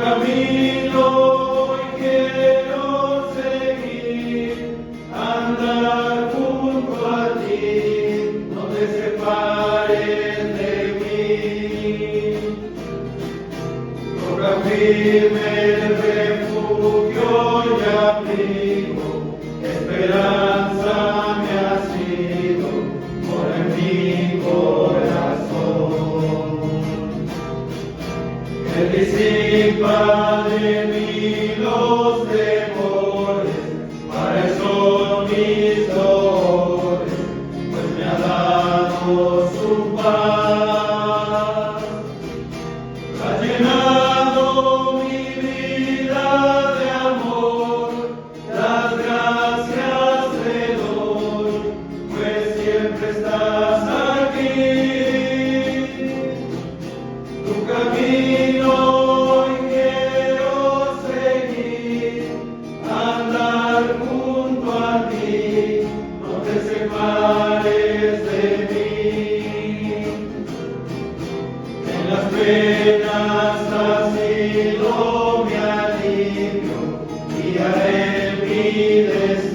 camino hoy quiero seguir, andar junto a ti, no te separes de mí. Roca firme, refugio y abrigo, esperanza me ha sido, mora en mi corazón. Que disipa de mí los temores, para eso mis dolores, pues me ha dado su paz. Ha llenado mi vida de amor, las gracias te doy, pues siempre estás aquí. Tu camino hoy quiero seguir, andar junto a ti, no te separes de mí. En las penas has sido mi alivio, guía en mi destino.